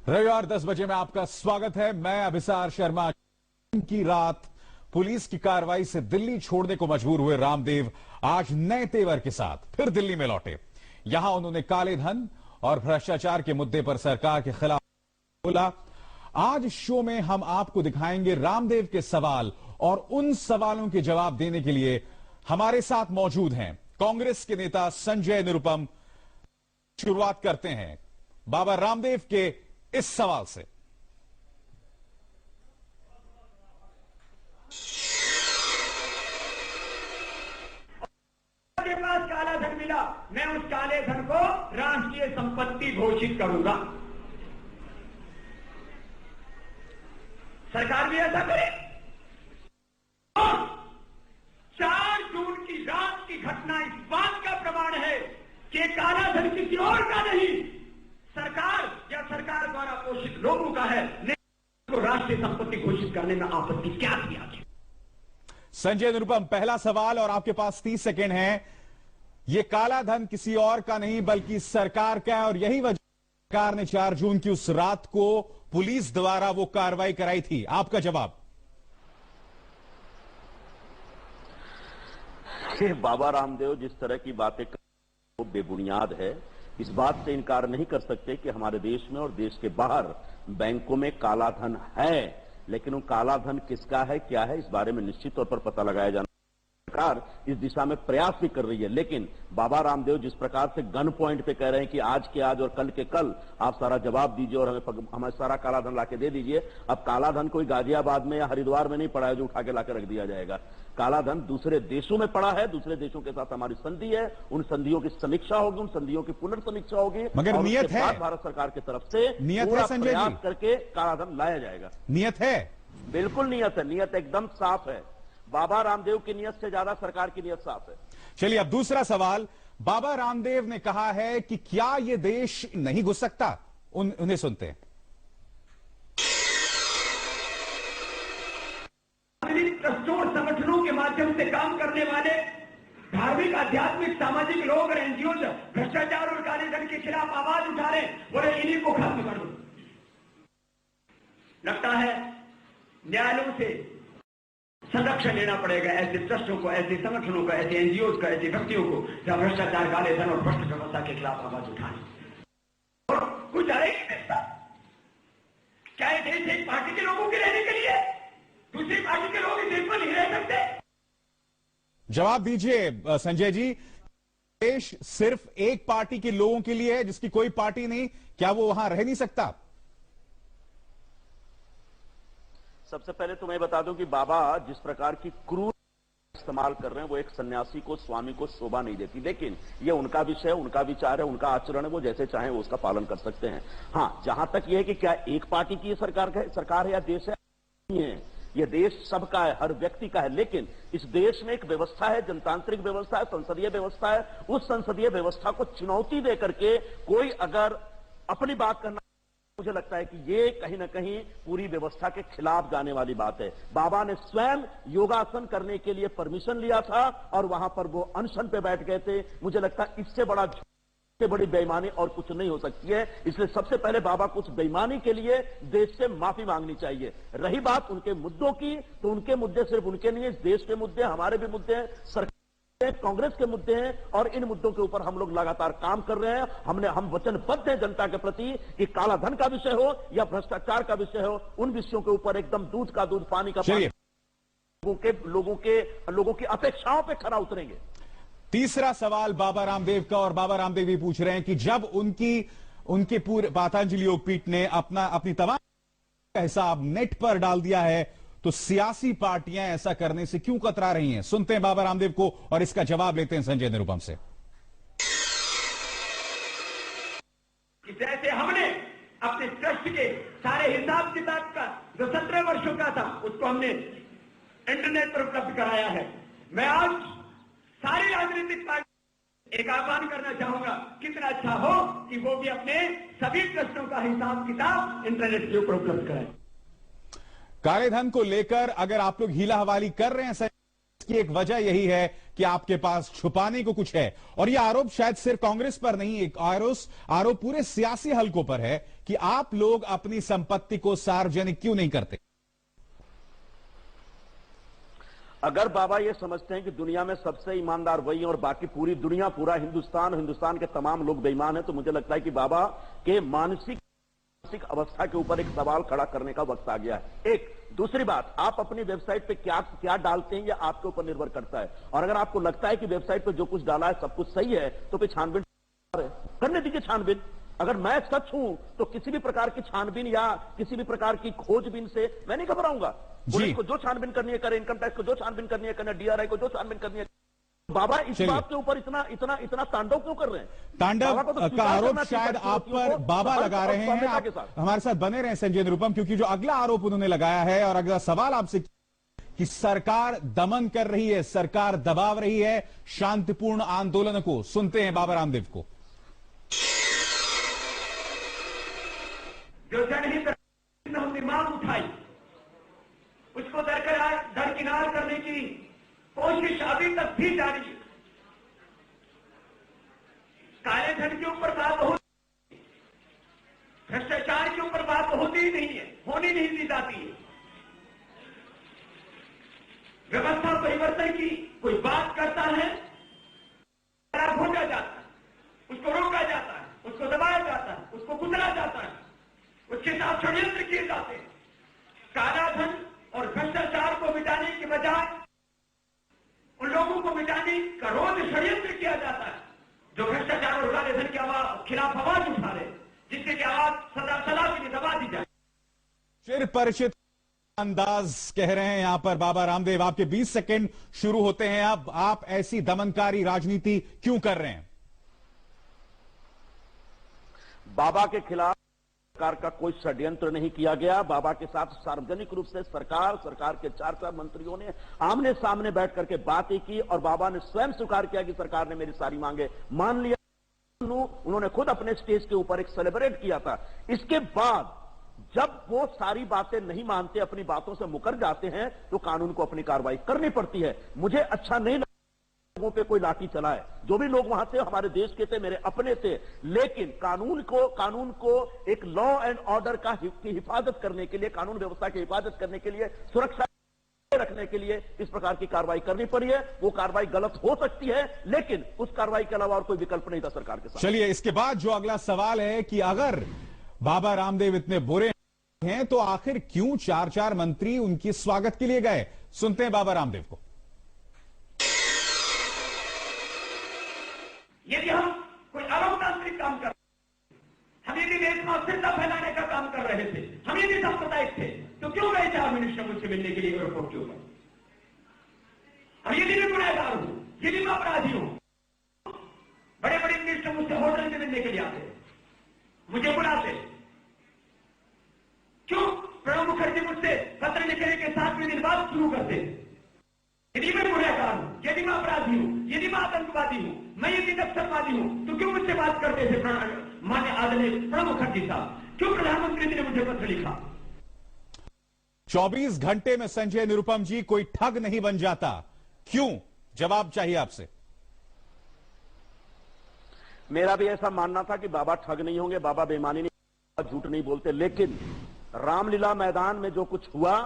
रविवार 10 बजे में आपका स्वागत है। मैं अभिसार शर्मा। की रात पुलिस की कार्रवाई से दिल्ली छोड़ने को मजबूर हुए रामदेव आज नए तेवर के साथ फिर दिल्ली में लौटे। यहां उन्होंने काले धन और भ्रष्टाचार के मुद्दे पर सरकार के खिलाफ बोला। आज शो में हम आपको दिखाएंगे रामदेव के सवाल और उन सवालों के जवाब देने के लिए हमारे साथ मौजूद हैं कांग्रेस के नेता संजय निरुपम। शुरुआत करते हैं बाबा रामदेव के इस सवाल से। के पास काला धन मिला, मैं उस काले धन को राष्ट्रीय संपत्ति घोषित करूंगा। सरकार भी ऐसा करे। 4 जून की रात की घटना इस बात का प्रमाण है कि काला धन किसी और का नहीं, सरकार या सरकार द्वारा पोषित लोगों का है। तो राष्ट्रीय संपत्ति घोषित करने में आपत्ति क्या थी? आज संजय निरुपम, पहला सवाल और आपके पास 30 सेकेंड है। यह काला धन किसी और का नहीं बल्कि सरकार का है और यही वजह सरकार ने 4 जून की उस रात को पुलिस द्वारा वो कार्रवाई कराई थी। आपका जवाब? बाबा रामदेव जिस तरह की बातें वो बेबुनियाद है। इस बात से इनकार नहीं कर सकते कि हमारे देश में और देश के बाहर बैंकों में काला धन है, लेकिन वो काला धन किसका है, क्या है, इस बारे में निश्चित तौर पर पता लगाया जाना। सरकार इस दिशा में प्रयास भी कर रही है, लेकिन बाबा रामदेव जिस प्रकार से गन पॉइंट पे कह रहे हैं कि आज के आज और कल के कल आप सारा जवाब दीजिए और हमें सारा काला धन लाके दे दीजिए। अब काला धन कोई गाजियाबाद में या हरिद्वार में नहीं पड़ा है जो उठा के लाके रख दिया जाएगा। काला धन दूसरे देशों में पड़ा है, दूसरे देशों के साथ हमारी संधि है, उन संधियों की समीक्षा होगी, उन संधियों की पुनर्समीक्षा होगी, मगर नियत है भारत सरकार की तरफ से नियत है संजय जी करके काला धन लाया जाएगा। नियत है, बिल्कुल नियत है, नियत एकदम साफ है। बाबा रामदेव की नियत से ज्यादा सरकार की नियत साफ है। चलिए अब दूसरा सवाल। बाबा रामदेव ने कहा है कि क्या यह देश नहीं घुस सकता? उन्हें सुनते हैं। ट्रस्टों और संगठनों के माध्यम से काम करने वाले धार्मिक, आध्यात्मिक, सामाजिक लोग और एनजीओ भ्रष्टाचार और काले धन के खिलाफ आवाज उठा रहे, बोले इन्हीं को खत्म कर दो। लगता है न्यायालयों से संरक्षण लेना पड़ेगा ऐसे ट्रस्टों को, ऐसे संगठनों को, ऐसे एनजीओ को, ऐसे व्यक्तियों को जहां भ्रष्टाचार, काले धन और भ्रष्ट व्यवस्था के खिलाफ आवाज उठाने। और कुछ अरे क्या ये देश एक पार्टी के लोगों के रहने के लिए? दूसरी पार्टी के लोग इस देश में नहीं रह सकते? जवाब दीजिए संजय जी। देश सिर्फ एक पार्टी के लोगों के लिए है जिसकी कोई पार्टी नहीं, क्या वो वहां रह नहीं सकता? सबसे पहले तो मैं बता दूं कि बाबा जिस प्रकार की क्रूर इस्तेमाल कर रहे हैं वो एक सन्यासी को, स्वामी को शोभा नहीं देती, लेकिन ये उनका विषय, उनका विचार है, उनका आचरण है, वो जैसे चाहें वो उसका पालन कर सकते हैं। हाँ, जहां तक ये है कि क्या एक पार्टी की सरकार है या देश है, नहीं है, ये देश सबका है, हर व्यक्ति का है, लेकिन इस देश में एक व्यवस्था है, जनतांत्रिक व्यवस्था है, संसदीय व्यवस्था है। उस संसदीय व्यवस्था को चुनौती दे करके कोई अगर अपनी बात करना, मुझे लगता है कि ये कहीं ना कहीं पूरी व्यवस्था के खिलाफ जाने वाली बात है। बाबा ने स्वयं योगासन करने के लिए परमिशन लिया था और वहां पर वो अनशन पे बैठ गए थे। मुझे लगता है इससे बड़ी बेईमानी और कुछ नहीं हो सकती है। इसलिए सबसे पहले बाबा को उस बेईमानी के लिए देश से माफी मांगनी चाहिए। रही बात उनके मुद्दों की, तो उनके मुद्दे सिर्फ उनके नहीं है, देश के मुद्दे, हमारे भी मुद्दे हैं, सरकार कांग्रेस के मुद्दे हैं और इन मुद्दों के ऊपर हम लोग लगातार काम कर रहे हैं। हम वचनबद्ध हैं जनता के प्रति कि काला धन का विषय हो या भ्रष्टाचार का विषय हो, उन विषयों के ऊपर एकदम दूध का दूध, पानी का पानी, लोगों की अपेक्षाओं पे खरा उतरेंगे। तीसरा सवाल बाबा रामदेव का, और बाबा रामदेव भी पूछ रहे हैं कि जब उनके पूरे पातंजलि योगपीठ ने अपनी तमाम का हिसाब नेट पर डाल दिया है, तो सियासी पार्टियां ऐसा करने से क्यों कतरा रही हैं? सुनते हैं बाबा रामदेव को और इसका जवाब लेते हैं संजय निरुपम से। जैसे हमने अपने ट्रस्ट के सारे हिसाब किताब का जो 17 वर्षों का था उसको हमने इंटरनेट पर उपलब्ध कराया है। मैं आज सारी राजनीतिक पार्टी एक आह्वान करना चाहूंगा, कितना अच्छा हो कि वो भी अपने सभी ट्रस्टों का हिसाब किताब इंटरनेट के ऊपर उपलब्ध कराएं। काले धन को लेकर अगर आप लोग हीला हवाली कर रहे हैं इसकी एक वजह यही है कि आपके पास छुपाने को कुछ है, और यह आरोप शायद सिर्फ कांग्रेस पर नहीं, एक आरोप पूरे सियासी हलकों पर है कि आप लोग अपनी संपत्ति को सार्वजनिक क्यों नहीं करते। अगर बाबा ये समझते हैं कि दुनिया में सबसे ईमानदार वही है और बाकी पूरी दुनिया, पूरा हिंदुस्तान के तमाम लोग बेईमान हैं, तो मुझे लगता है कि बाबा के मानसिक अवस्था के ऊपर एक सवाल खड़ा करने का वक्त आ गया है। एक दूसरी बात, आप अपनी वेबसाइट पे क्या डालते हैं, यह आपके ऊपर निर्भर करता है। और अगर आपको लगता है कि वेबसाइट पे जो कुछ डाला है सब कुछ सही है, तो फिर छानबीन करने दीजिए। छानबीन, अगर मैं सच हूं तो किसी भी प्रकार की छानबीन या किसी भी प्रकार की खोजबीन से मैं नहीं घबराऊंगा। पुलिस को जो छानबीन करनी है करे, इनकम टैक्स को जो छानबीन करनी है करे, डीआरआई को जो छानबीन करनी है। बाबा इस बात के ऊपर इतना तांडव क्यों कर रहे हैं? तांडव का आरोप शायद आप पर बाबा लगा रहे हैं। आप हमारे साथ बने रहे संजय निरुपम, क्योंकि जो अगला आरोप उन्होंने लगाया है और अगला सवाल आपसे कि सरकार दमन कर रही है, सरकार दबाव रही है शांतिपूर्ण आंदोलन को। सुनते हैं बाबा रामदेव को। जो जनहित में हमने मांग उठाई, उसको दरकिनार करने की कोशिश अभी तक भी जारी है। काले धन के ऊपर बात होती, भ्रष्टाचार के ऊपर बात होती ही नहीं है, होनी नहीं दी जाती है। व्यवस्था परिवर्तन की कोई बात करता है, भोजा जाता है, उसको रोका जाता है, उसको दबाया जाता है, उसको कुचला जाता है, उसके साथ षड्यंत्र किए जाते हैं। काला धन और भ्रष्टाचार को मिटाने के बजाय उन लोगों को मिटाने का रोज षड्यंत्र किया जाता है जो भ्रष्टाचार और काले धन के खिलाफ आवाज उठा रहे, जिससे कि आवाज सदा के लिए दबा दी जाए। चिर परिचित अंदाज कह रहे हैं यहां पर बाबा रामदेव। आपके 20 सेकंड शुरू होते हैं। अब आप ऐसी दमनकारी राजनीति क्यों कर रहे हैं? बाबा के खिलाफ सरकार का कोई षड्यंत्र नहीं किया गया। बाबा के साथ सार्वजनिक रूप से सरकार के 4 मंत्रियों ने आमने सामने बैठ करके बातें की और बाबा ने स्वयं स्वीकार किया कि सरकार ने मेरी सारी मांगे मान लिया। उन्होंने खुद अपने स्टेज के ऊपर एक सेलिब्रेट किया था। इसके बाद जब वो सारी बातें नहीं मानते, अपनी बातों से मुकर जाते हैं, तो कानून को अपनी कार्रवाई करनी पड़ती है। मुझे अच्छा नहीं लोगों पे कोई लाठी चलाए। जो भी लोग वहां थे हमारे देश के थे, मेरे अपने थे, लेकिन कानून को एक लॉ एंड ऑर्डर की हिफाजत करने के लिए, कानून व्यवस्था की हिफाजत करने के लिए, सुरक्षा रखने के लिए इस प्रकार की कार्रवाई करनी पड़ी है। वो कार्रवाई गलत हो सकती है, लेकिन उस कार्रवाई के अलावा और कोई विकल्प नहीं था सरकार के साथ। चलिए, इसके बाद जो अगला सवाल है कि अगर बाबा रामदेव इतने बुरे हैं तो आखिर क्यों 4 मंत्री उनके स्वागत के लिए गए? सुनते हैं बाबा रामदेव को। यदि हम कोई अलोकतांत्रिक काम कर, हम यदि देश में अस्थिरता फैलाने का काम कर रहे थे, हम यदि सांप्रदायिक थे, तो क्यों गए 4 मिनिस्टर मुझसे मिलने के लिए एयरपोर्ट के ऊपर? हम यदि भी गुनहगार हूं, यदि मैं अपराधी हूं, बड़े बड़े मिनिस्टर मुझसे होटल में मिलने के लिए आते, मुझे बुलाते, क्यों प्रणब मुखर्जी मुझसे पत्र लिखने के 7वें दिन बाद शुरू करते? यदि मैं गुनहगार हूं, यदि मैं अपराधी हूं, यदि मैं आतंकवादी हूं, मैं यदि नक्सलवादी हूं, तो क्यों मुझसे बात करते थे मान्य आदरणीय प्रणब मुखर्जी साहब? क्यों प्रधानमंत्री जी ने मुझे पत्र लिखा? 24 घंटे में संजय निरुपम जी कोई ठग नहीं बन जाता, क्यों? जवाब चाहिए आपसे। मेरा भी ऐसा मानना था कि बाबा ठग नहीं होंगे, बाबा बेईमानी नहीं, झूठ नहीं बोलते, लेकिन रामलीला मैदान में जो कुछ हुआ,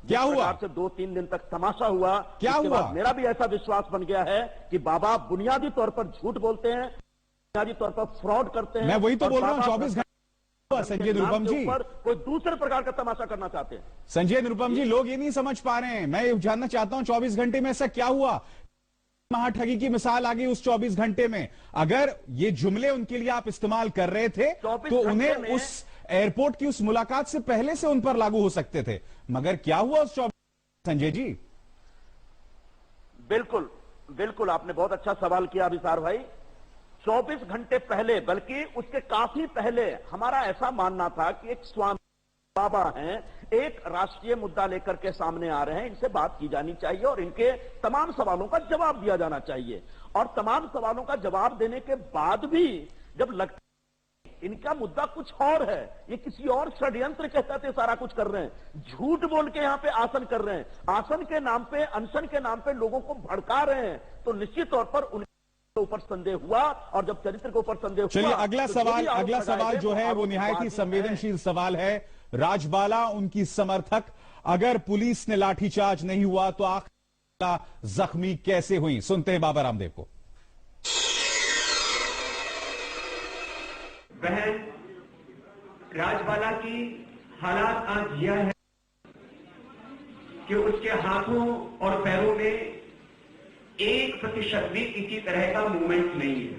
क्या हुआ? से 2-3 दिन तक तमाशा हुआ, क्या हुआ? मेरा भी ऐसा विश्वास बन गया है कि बाबा बुनियादी तौर पर झूठ बोलते हैं, बुनियादी तौर पर फ्रॉड करते हैं। मैं वही तो बोल रहा हूं, 24 घंटे संजय निरुपम जी कोई दूसरे प्रकार का तमाशा करना चाहते हैं। संजय निरुपम जी, लोग ये नहीं समझ पा रहे हैं। मैं ये जानना चाहता हूं 24 घंटे में ऐसा क्या हुआ? महाठगी की मिसाल आ गई उस 24 घंटे में। अगर ये जुमले उनके लिए आप इस्तेमाल कर रहे थे तो उन्हें उस एयरपोर्ट की उस मुलाकात से पहले से उन पर लागू हो सकते थे, मगर क्या हुआ उस 24 संजय जी? बिल्कुल आपने बहुत अच्छा सवाल किया अभिसार भाई। 24 घंटे पहले, बल्कि उसके काफी पहले हमारा ऐसा मानना था कि एक स्वामी बाबा हैं, एक राष्ट्रीय मुद्दा लेकर के सामने आ रहे हैं, इनसे बात की जानी चाहिए और इनके तमाम सवालों का जवाब दिया जाना चाहिए। और तमाम सवालों का जवाब देने के बाद भी जब लगता इनका मुद्दा कुछ और है, ये किसी और षड्यंत्र के तहत सारा कुछ कर रहे हैं। झूठ बोल के यहां पे आसन कर रहे हैं, आसन के नाम पे, अनशन के नाम पे लोगों को भड़का रहे हैं। तो निश्चित तौर पर उनके ऊपर संदेह हुआ, और जब चरित्र के ऊपर संदेह हुआ, चलिए अगला तो सवाल जो है वो निहायत ही संवेदनशील सवाल है। राजबाला उनकी समर्थक, अगर पुलिस ने लाठीचार्ज नहीं हुआ तो आखिर जख्मी कैसे हुई? सुनते हैं बाबा रामदेव को। बहन राजबाला की हालात आज यह है कि उसके हाथों और पैरों में 1% भी किसी तरह का मूवमेंट नहीं है।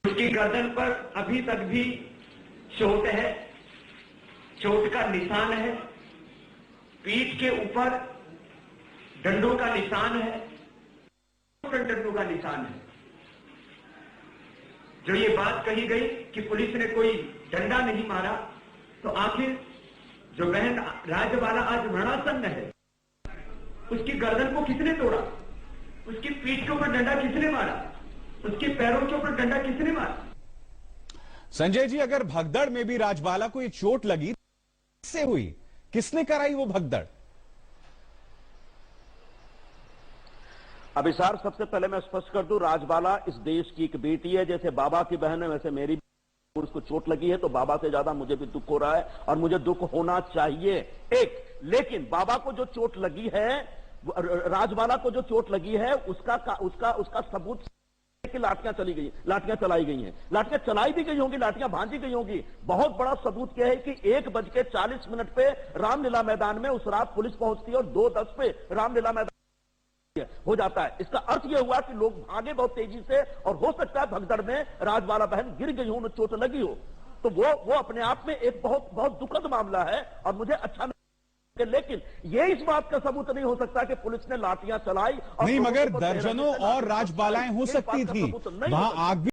उसकी गर्दन पर अभी तक भी चोट है, चोट का निशान है, पीठ के ऊपर डंडों का निशान है, डंडों का निशान है। जो ये बात कही गई कि पुलिस ने कोई डंडा नहीं मारा, तो आखिर जो बहन राजबाला आज मरणासन्न है, उसकी गर्दन को किसने तोड़ा? उसकी पीठ के ऊपर डंडा किसने मारा? उसके पैरों के ऊपर डंडा किसने मारा? संजय जी, अगर भगदड़ में भी राजबाला को ये चोट लगी, किससे हुई? किसने कराई वो भगदड़? अभिसार, सबसे पहले मैं स्पष्ट कर दूं, राजबाला इस देश की एक बेटी है। जैसे बाबा की बहन है, वैसे मेरी उसको चोट लगी है, तो बाबा से ज्यादा मुझे भी दुख हो रहा है, और मुझे दुख होना चाहिए। लेकिन बाबा को जो चोट लगी है, राजबाला को जो चोट लगी है, उसका सबूत कि लाठियां चलाई गई हैं, लाठियां चलाई भी गई होंगी, लाठियां भांजी गई होंगी। बहुत बड़ा सबूत यह है कि 1:40 पे रामलीला मैदान में उस रात पुलिस पहुंचती है, और 2:10 पे रामलीला मैदान हो जाता है। इसका अर्थ यह हुआ कि लोग भागे बहुत तेजी से, और हो सकता है भगदड़ में राजबाला बहन गिर गई हो, उन्हें चोट लगी हो। तो वो अपने आप में एक बहुत बहुत दुखद मामला है, और मुझे अच्छा नहीं, लेकिन ये इस बात का सबूत नहीं हो सकता कि पुलिस ने लाठियां चलाई। नहीं, मगर दर्जनों और राजबालाएं हो सकती थी, वहां आग भी